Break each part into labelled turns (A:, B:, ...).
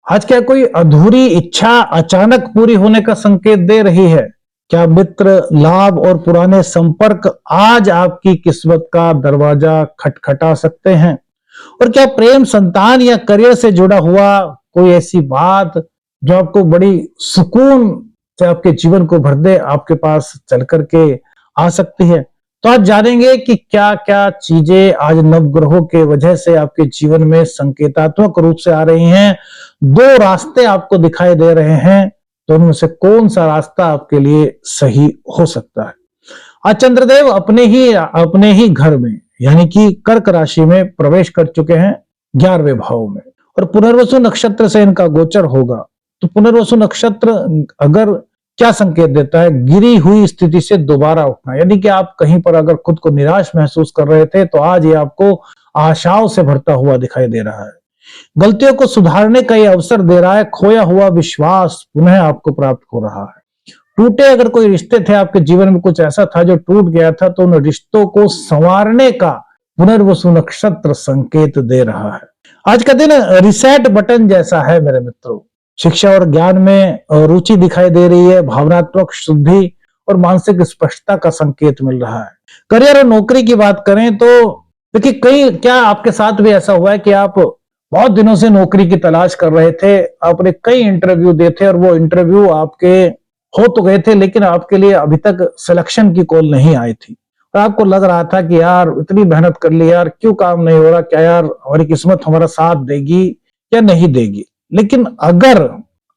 A: आज क्या कोई अधूरी इच्छा अचानक पूरी होने का संकेत दे रही है? क्या मित्र, लाभ और पुराने संपर्क आज आपकी किस्मत का दरवाजा खटखटा सकते हैं? और क्या प्रेम, संतान या करियर से जुड़ा हुआ कोई ऐसी बात जो आपको बड़ी सुकून से आपके जीवन को भर दे, आपके पास चल करके आ सकती है? तो आज जानेंगे कि क्या-क्या चीजें आज नवग्रहों के वजह से आपके जीवन में संकेतात्मक रूप से आ रही हैं। 2 रास्ते आपको दिखाई दे रहे हैं, तो उनमें से कौन-सा रास्ता आपके लिए सही हो सकता है? आज चंद्रदेव अपने ही घर में यानी कि कर्क राशि में प्रवेश कर चुके हैं 11वें भाव में और पुनर्वसु नक्षत्र से इनका गोचर होगा। तो पुनर्वसु नक्षत्र अगर क्या संकेत देता है? गिरी हुई स्थिति से दोबारा उठना, यानी कि आप कहीं पर अगर खुद को निराश महसूस कर रहे थे तो आज ये आपको आशाओं से भरता हुआ दिखाई दे रहा है। गलतियों को सुधारने का ये अवसर दे रहा है। खोया हुआ विश्वास पुनः आपको प्राप्त हो रहा है। टूटे अगर कोई रिश्ते थे आपके जीवन में, कुछ ऐसा था जो टूट गया था, तो उन रिश्तों को संवारने का पुनर्वसु नक्षत्र संकेत दे रहा है। आज का दिन रिसेट बटन जैसा है मेरे मित्रों। शिक्षा और ज्ञान में रुचि दिखाई दे रही है। भावनात्मक शुद्धि और मानसिक स्पष्टता का संकेत मिल रहा है। करियर और नौकरी की बात करें तो देखिए, क्या आपके साथ भी ऐसा हुआ है कि आप बहुत दिनों से नौकरी की तलाश कर रहे थे, आपने कई इंटरव्यू दिए थे और वो इंटरव्यू आपके हो तो गए थे, लेकिन आपके लिए अभी तक सिलेक्शन की कॉल नहीं आई थी और आपको लग रहा था कि यार इतनी मेहनत कर ली यार, क्यों काम नहीं हो रहा, क्या यार हमारी किस्मत हमारा साथ देगी या नहीं देगी। लेकिन अगर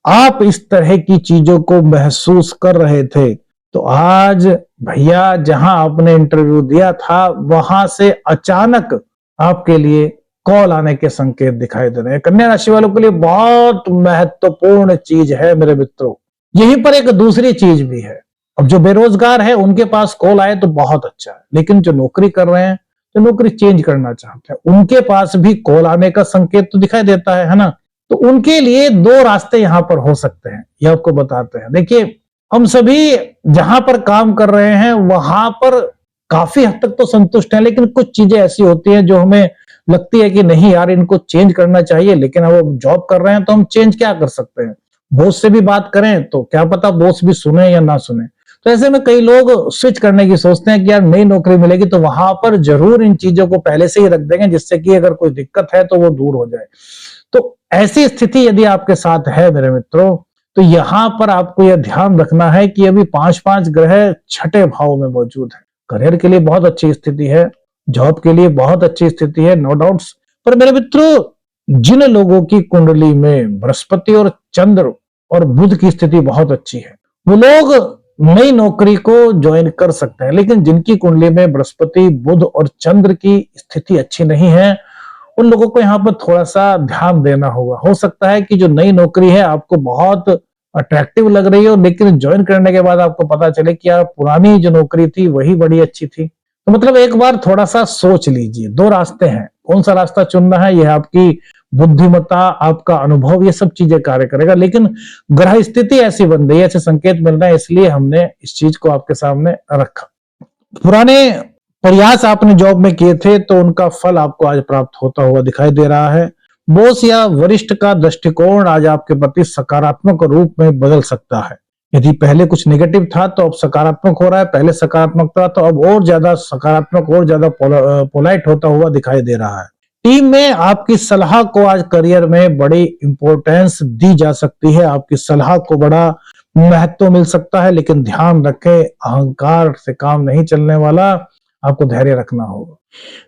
A: आप इस तरह की चीजों को महसूस कर रहे थे तो आज भैया, जहां आपने इंटरव्यू दिया था वहां से अचानक आपके लिए कॉल आने के संकेत दिखाई दे रहे हैं। कन्या राशि वालों के लिए बहुत महत्वपूर्ण चीज है मेरे मित्रों। यहीं पर एक दूसरी चीज भी है। अब जो बेरोजगार है उनके पास कॉल आए तो बहुत अच्छा है, लेकिन जो नौकरी कर रहे हैं, जो नौकरी चेंज करना चाहते हैं, उनके पास भी कॉल आने का संकेत तो दिखाई देता है ना। तो उनके लिए 2 रास्ते यहां पर हो सकते हैं, ये आपको बताते हैं। देखिए, हम सभी जहां पर काम कर रहे हैं वहां पर काफी हद तक तो संतुष्ट हैं, लेकिन कुछ चीजें ऐसी होती हैं जो हमें लगती है कि नहीं यार, इनको चेंज करना चाहिए। लेकिन अब वो जॉब कर रहे हैं तो हम चेंज क्या कर सकते हैं? बॉस से भी बात करें तो क्या पता बॉस भी सुने या ना सुने। तो ऐसे में कई लोग स्विच करने की सोचते हैं कि यार नई नौकरी मिलेगी तो वहां पर जरूर इन चीजों को पहले से ही रख देंगे, जिससे कि अगर कोई दिक्कत है तो वो दूर हो जाए। तो ऐसी स्थिति यदि आपके साथ है मेरे मित्रों, तो यहां पर आपको यह ध्यान रखना है कि अभी 5-5 ग्रह छठे भाव में मौजूद है। करियर के लिए बहुत अच्छी स्थिति है, जॉब के लिए बहुत अच्छी स्थिति है, नो डाउट्स। पर मेरे मित्रों, जिन लोगों की कुंडली में बृहस्पति और चंद्र और बुध की स्थिति बहुत अच्छी है, वो लोग नई नौकरी को ज्वाइन कर सकते हैं। लेकिन जिनकी कुंडली में बृहस्पति, बुध और चंद्र की स्थिति अच्छी नहीं है, उन लोगों को यहाँ पर थोड़ा सा ध्यान देना होगा। हो सकता है कि जो नई नौकरी है आपको बहुत अट्रैक्टिव लग रही हो, लेकिन ज्वाइन करने के बाद आपको पता चले कि यार पुरानी जो नौकरी थी वही बड़ी अच्छी थी। तो मतलब एक बार थोड़ा सा सोच लीजिए। 2 रास्ते हैं, कौन सा रास्ता चुनना है यह आपकी बुद्धिमत्ता, आपका अनुभव, ये सब चीजें कार्य करेगा। लेकिन ग्रह स्थिति ऐसी बन रही है, ऐसे संकेत मिल रहे हैं, इसलिए हमने इस चीज को आपके सामने रखा। पुराने प्रयास आपने जॉब में किए थे तो उनका फल आपको आज प्राप्त होता हुआ दिखाई दे रहा है। बॉस या वरिष्ठ का दृष्टिकोण आज आपके प्रति सकारात्मक रूप में बदल सकता है। यदि पहले कुछ नेगेटिव था तो अब सकारात्मक हो रहा है, पहले सकारात्मक था तो अब और ज्यादा सकारात्मक, और ज्यादा पोलाइट होता हुआ दिखाई दे रहा है। टीम में आपकी सलाह को आज करियर में बड़ी इंपॉर्टेंस दी जा सकती है। आपकी सलाह को बड़ा महत्व मिल सकता है, लेकिन ध्यान रखें, अहंकार से काम नहीं चलने वाला, आपको धैर्य रखना होगा।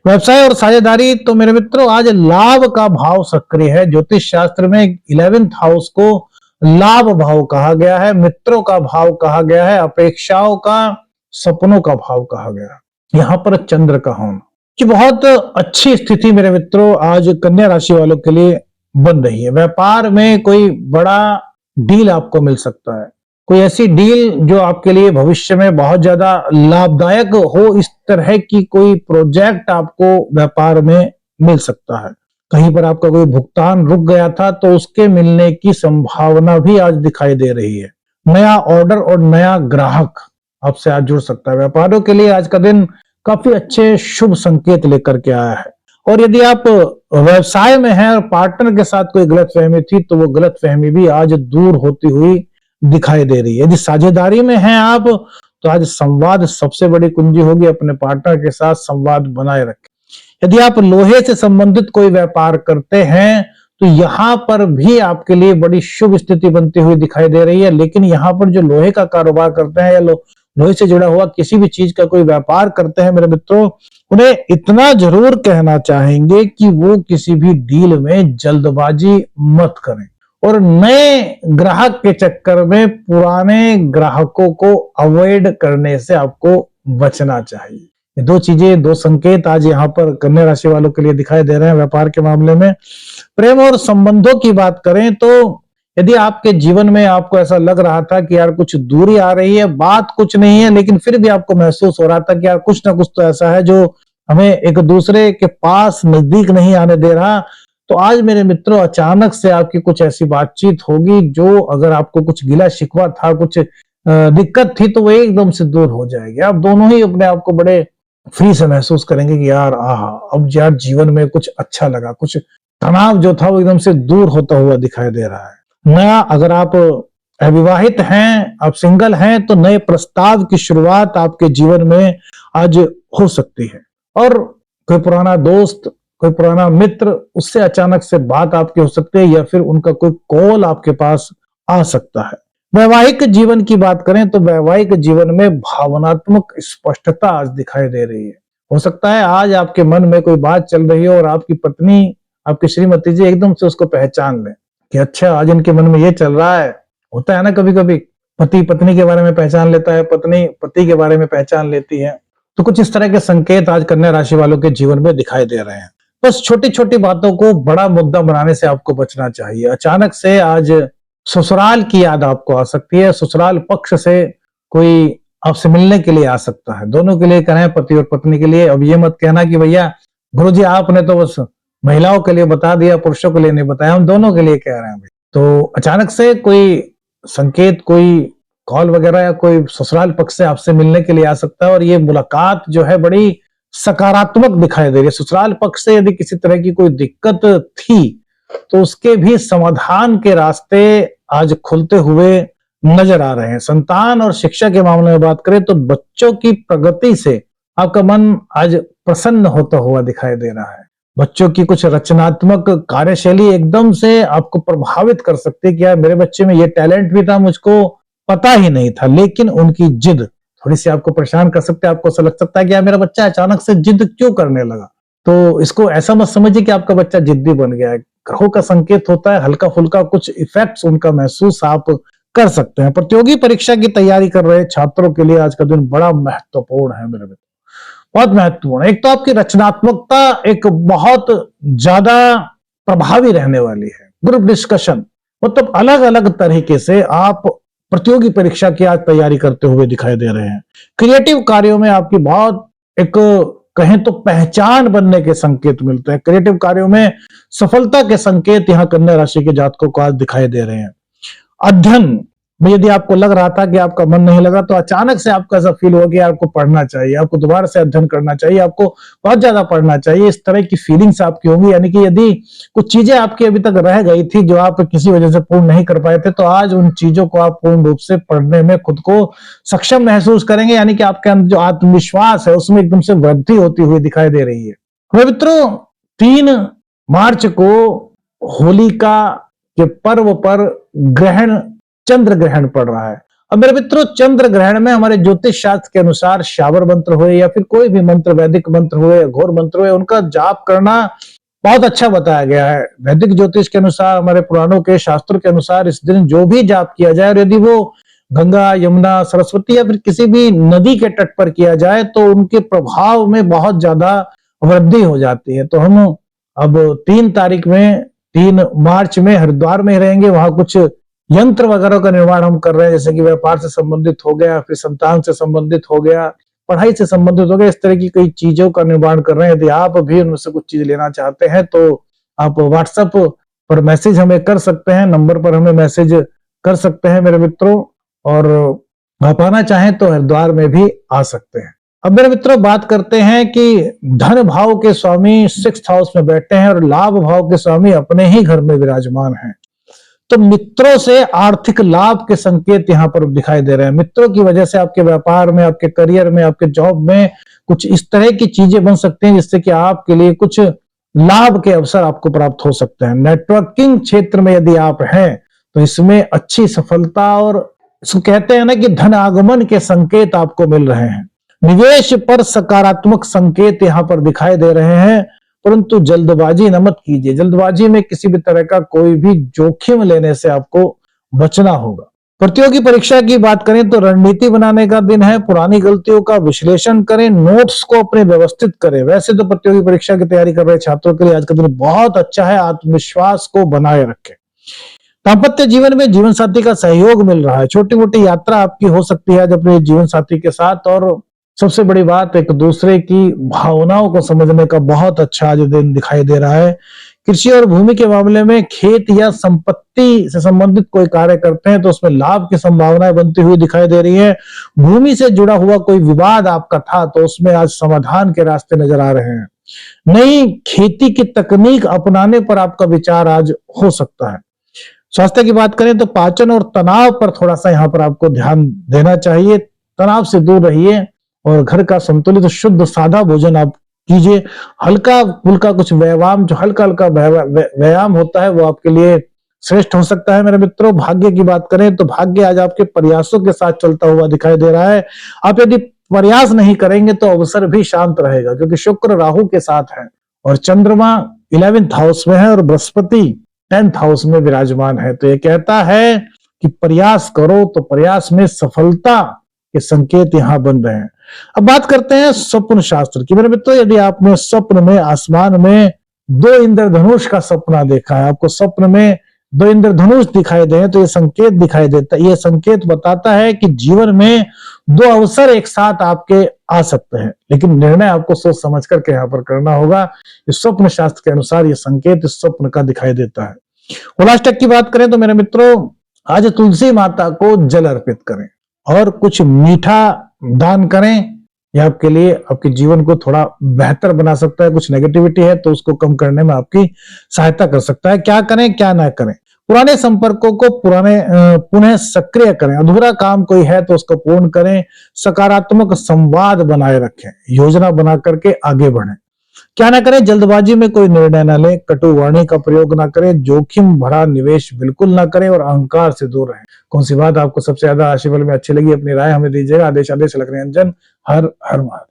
A: व्यवसाय और साझेदारी तो मेरे मित्रों, आज लाभ का भाव सक्रिय है। ज्योतिष शास्त्र में 11th हाउस को लाभ भाव कहा गया है, मित्रों का भाव कहा गया है, अपेक्षाओं का, सपनों का भाव कहा गया है। यहाँ पर चंद्र का होना कि बहुत अच्छी स्थिति मेरे मित्रों आज कन्या राशि वालों के लिए बन रही है। व्यापार में कोई बड़ा डील आपको मिल सकता है, कोई ऐसी डील जो आपके लिए भविष्य में बहुत ज्यादा लाभदायक हो। इस तरह की कोई प्रोजेक्ट आपको व्यापार में मिल सकता है। कहीं पर आपका कोई भुगतान रुक गया था तो उसके मिलने की संभावना भी आज दिखाई दे रही है। नया ऑर्डर और नया ग्राहक आपसे आज जुड़ सकता है। व्यापारियों के लिए आज का दिन काफी अच्छे शुभ संकेत लेकर के आया है। और यदि आप व्यवसाय में हैं और पार्टनर के साथ कोई गलतफहमी थी तो वो गलतफहमी भी आज दूर होती हुई दिखाई दे रही है। यदि साझेदारी में हैं आप तो आज संवाद सबसे बड़ी कुंजी होगी। अपने पार्टनर के साथ संवाद बनाए रखें। यदि आप लोहे से संबंधित कोई व्यापार करते हैं तो यहां पर भी आपके लिए बड़ी शुभ स्थिति बनती हुई दिखाई दे रही है। लेकिन यहां पर जो लोहे का कारोबार करते हैं या लोहे से जुड़ा हुआ किसी भी चीज का कोई व्यापार करते हैं मेरे मित्रों, उन्हें इतना जरूर कहना चाहेंगे कि वो किसी भी डील में जल्दबाजी मत करें और नए ग्राहक के चक्कर में पुराने ग्राहकों को अवॉइड करने से आपको बचना चाहिए। ये दो चीजें, दो संकेत आज यहाँ पर कन्या राशि वालों के लिए दिखाई दे रहे हैं व्यापार के मामले में। प्रेम और संबंधों की बात करें तो यदि आपके जीवन में आपको ऐसा लग रहा था कि यार कुछ दूरी आ रही है, बात कुछ नहीं है, लेकिन फिर भी आपको महसूस हो रहा था कि यार कुछ ना कुछ तो ऐसा है जो हमें एक दूसरे के पास नजदीक नहीं आने दे रहा, तो आज मेरे मित्रों अचानक से आपकी कुछ ऐसी बातचीत होगी जो अगर आपको कुछ गिला शिकवा था, कुछ दिक्कत थी, तो वो एकदम से दूर हो जाएगी। आप दोनों ही अपने आप को बड़े फ्री से महसूस करेंगे कि यार आहा, अब यार जीवन में कुछ अच्छा लगा, कुछ तनाव जो था वो एकदम से दूर होता हुआ दिखाई दे रहा है। नया, अगर आप अविवाहित हैं, आप सिंगल हैं, तो नए प्रस्ताव की शुरुआत आपके जीवन में आज हो सकती है। और कोई पुराना दोस्त, कोई पुराना मित्र, उससे अचानक से बात आपकी हो सकती है या फिर उनका कोई कॉल आपके पास आ सकता है। वैवाहिक जीवन की बात करें तो वैवाहिक जीवन में भावनात्मक स्पष्टता आज दिखाई दे रही है। हो सकता है आज आपके मन में कोई बात चल रही हो और आपकी पत्नी, आपकी श्रीमती जी एकदम से उसको पहचान लें कि अच्छा आज इनके मन में ये चल रहा है। होता है ना कभी कभी, पति पत्नी के बारे में पहचान लेता है, पत्नी पति के बारे में पहचान लेती है। तो कुछ इस तरह के संकेत आज कन्या राशि वालों के जीवन में दिखाई दे रहे हैं। बस छोटी छोटी बातों को बड़ा मुद्दा बनाने से आपको बचना चाहिए। अचानक से आज ससुराल की याद आपको आ सकती है, ससुराल पक्ष से कोई आपसे मिलने के लिए आ सकता है। दोनों के लिए कह रहे हैं, पति और पत्नी के लिए। अब ये मत कहना कि भैया गुरुजी आपने तो बस महिलाओं के लिए बता दिया, पुरुषों के लिए नहीं बताया, हम दोनों के लिए कह रहे हैं। तो अचानक से कोई संकेत, कोई कॉल वगैरह या कोई ससुराल पक्ष से आपसे मिलने के लिए आ सकता है और ये मुलाकात जो है बड़ी सकारात्मक दिखाई दे रही है। ससुराल पक्ष से यदि किसी तरह की कोई दिक्कत थी तो उसके भी समाधान के रास्ते आज खुलते हुए नजर आ रहे हैं। संतान और शिक्षा के मामले में बात करें तो बच्चों की प्रगति से आपका मन आज प्रसन्न होता हुआ दिखाई दे रहा है। बच्चों की कुछ रचनात्मक कार्यशैली एकदम से आपको प्रभावित कर सकती है कि यार मेरे बच्चे में ये टैलेंट भी था, मुझको पता ही नहीं था। लेकिन उनकी जिद थोड़ी सी आपको परेशान कर सकते हैं। आपको ऐसा लग सकता है कि यार मेरा बच्चा अचानक से जिद क्यों करने लगा। तो इसको ऐसा मत समझिए कि आपका बच्चा जिद्दी बन गया है। ग्रहों का संकेत होता है, हल्का फुल्का कुछ इफेक्ट्स उनका महसूस आप कर सकते हैं। प्रतियोगी परीक्षा की तैयारी कर रहे छात्रों के लिए आज का दिन बड़ा महत्वपूर्ण है मेरे मित्र, बहुत महत्वपूर्ण। एक तो आपकी रचनात्मकता एक बहुत ज्यादा प्रभावी रहने वाली है। ग्रुप डिस्कशन, मतलब अलग अलग तरीके से आप प्रतियोगी परीक्षा की आज तैयारी करते हुए दिखाई दे रहे हैं। क्रिएटिव कार्यों में आपकी बहुत एक कहें तो पहचान बनने के संकेत मिलते हैं। क्रिएटिव कार्यों में सफलता के संकेत यहां कन्या राशि के जातकों को आज दिखाई दे रहे हैं। अध्ययन में यदि आपको लग रहा था कि आपका मन नहीं लगा तो अचानक से आपको ऐसा फील हो गया आपको पढ़ना चाहिए, आपको दोबारा से अध्ययन करना चाहिए, आपको बहुत ज्यादा पढ़ना चाहिए। इस तरह की फीलिंग्स आपकी होंगी। यानी कि यदि कुछ चीजें आपकी अभी तक रह गई थी जो आप किसी वजह से पूर्ण नहीं कर पाए थे, तो आज उन चीजों को आप पूर्ण रूप से पढ़ने में खुद को सक्षम महसूस करेंगे। यानी कि आपके अंदर जो आत्मविश्वास है उसमें एकदम से वृद्धि होती हुई दिखाई दे रही है। मेरे मित्रों, 3 मार्च को होलिका के पर्व पर ग्रहण, चंद्र ग्रहण पड़ रहा है। अब मेरे मित्रों, चंद्र ग्रहण में हमारे ज्योतिष शास्त्र के अनुसार शावर मंत्र हुए या फिर कोई भी मंत्र, वैदिक मंत्र हुए, घोर मंत्र हुए, उनका जाप करना बहुत अच्छा बताया गया है। वैदिक ज्योतिष के अनुसार, हमारे पुराणों के शास्त्रों के अनुसार इस दिन जो भी जाप किया जाए और यदि वो गंगा, यमुना, सरस्वती या फिर किसी भी नदी के तट पर किया जाए तो उनके प्रभाव में बहुत ज्यादा वृद्धि हो जाती है। तो हम अब 3 मार्च में हरिद्वार में रहेंगे। वहां कुछ यंत्र वगैरह का निर्माण हम कर रहे हैं, जैसे कि व्यापार से संबंधित हो गया, फिर संतान से संबंधित हो गया, पढ़ाई से संबंधित हो गया। इस तरह की कई चीजों का निर्माण कर रहे हैं। यदि आप भी उनमें से कुछ चीज लेना चाहते हैं तो आप व्हाट्सएप पर मैसेज हमें कर सकते हैं, नंबर पर हमें मैसेज कर सकते हैं मेरे मित्रों। और आप आना चाहें तो हरिद्वार में भी आ सकते हैं। अब मेरे मित्रों बात करते हैं कि धन भाव के स्वामी 6th हाउस में बैठे हैं और लाभ भाव के स्वामी अपने ही घर में विराजमान हैं। तो मित्रों से आर्थिक लाभ के संकेत यहां पर दिखाई दे रहे हैं। मित्रों की वजह से आपके व्यापार में, आपके करियर में, आपके जॉब में कुछ इस तरह की चीजें बन सकती हैं जिससे कि आपके लिए कुछ लाभ के अवसर आपको प्राप्त हो सकते हैं। नेटवर्किंग क्षेत्र में यदि आप हैं तो इसमें अच्छी सफलता और इसको कहते हैं ना कि धन आगमन के संकेत आपको मिल रहे हैं। निवेश पर सकारात्मक संकेत यहां पर दिखाई दे रहे हैं, परंतु जल्दबाजी न मत कीजिए। जल्दबाजी में किसी भी तरह का कोई भी जोखिम लेने से आपको बचना होगा। प्रतियोगी परीक्षा की बात करें तो रणनीति बनाने का दिन है। पुरानी गलतियों का विश्लेषण करें, नोट्स को अपने व्यवस्थित करें। वैसे तो प्रतियोगी परीक्षा की तैयारी कर रहे छात्रों के लिए आज का दिन बहुत अच्छा है। आत्मविश्वास को बनाए रखें। दांपत्य जीवन में जीवन साथी का सहयोग मिल रहा है। छोटी मोटी यात्रा आपकी हो सकती है आज अपने जीवन साथी के साथ, और सबसे बड़ी बात एक दूसरे की भावनाओं को समझने का बहुत अच्छा आज दिन दिखाई दे रहा है। कृषि और भूमि के मामले में खेत या संपत्ति से संबंधित कोई कार्य करते हैं तो उसमें लाभ की संभावनाएं बनती हुई दिखाई दे रही है। भूमि से जुड़ा हुआ कोई विवाद आपका था तो उसमें आज समाधान के रास्ते नजर आ रहे हैं। नई खेती की तकनीक अपनाने पर आपका विचार आज हो सकता है। स्वास्थ्य की बात करें तो पाचन और तनाव पर थोड़ा सा यहाँ पर आपको ध्यान देना चाहिए। तनाव से दूर रहिए और घर का संतुलित शुद्ध सादा भोजन आप कीजिए। हल्का फुल्का कुछ व्यायाम, जो हल्का हल्का व्यायाम होता है वो आपके लिए श्रेष्ठ हो सकता है। मेरे मित्रों भाग्य की बात करें तो भाग्य आज आपके प्रयासों के साथ चलता हुआ दिखाई दे रहा है। आप यदि प्रयास नहीं करेंगे तो अवसर भी शांत रहेगा, क्योंकि शुक्र राहु के साथ है और चंद्रमा 11th हाउस में है और बृहस्पति 10th हाउस में विराजमान है। तो ये कहता है कि प्रयास करो तो प्रयास में सफलता के संकेत यहां बन रहे हैं। अब बात करते हैं स्वप्न शास्त्र की। मेरे मित्रों यदि आपने स्वप्न में आसमान में 2 इंद्रधनुष का सपना देखा है, आपको स्वप्न में 2 इंद्रधनुष दिखाई दे तो ये संकेत दिखाई देता है, ये संकेत बताता है कि जीवन में 2 अवसर एक साथ आपके आ सकते हैं, लेकिन निर्णय आपको सोच समझ करके यहाँ पर करना होगा। इस स्वप्न शास्त्र के अनुसार ये संकेत इस स्वप्न का दिखाई देता है। होलाष्टक की बात करें तो मेरे मित्रों आज तुलसी माता को जल अर्पित करें और कुछ मीठा दान करें। यह आपके लिए आपके जीवन को थोड़ा बेहतर बना सकता है। कुछ नेगेटिविटी है तो उसको कम करने में आपकी सहायता कर सकता है। क्या करें क्या ना करें, पुराने संपर्कों को पुनः सक्रिय करें। अधूरा काम कोई है तो उसको पूर्ण करें। सकारात्मक संवाद बनाए रखें, योजना बना करके आगे बढ़ें। क्या ना करें, जल्दबाजी में कोई निर्णय ना लें, कटु वाणी का प्रयोग ना करें, जोखिम भरा निवेश बिल्कुल ना करें और अहंकार से दूर रहें। कौन सी बात आपको सबसे ज्यादा राशिफल में अच्छी लगी अपनी राय हमें दीजिएगा। आदेश आदेश लख निरंजन। हर हर महादेव।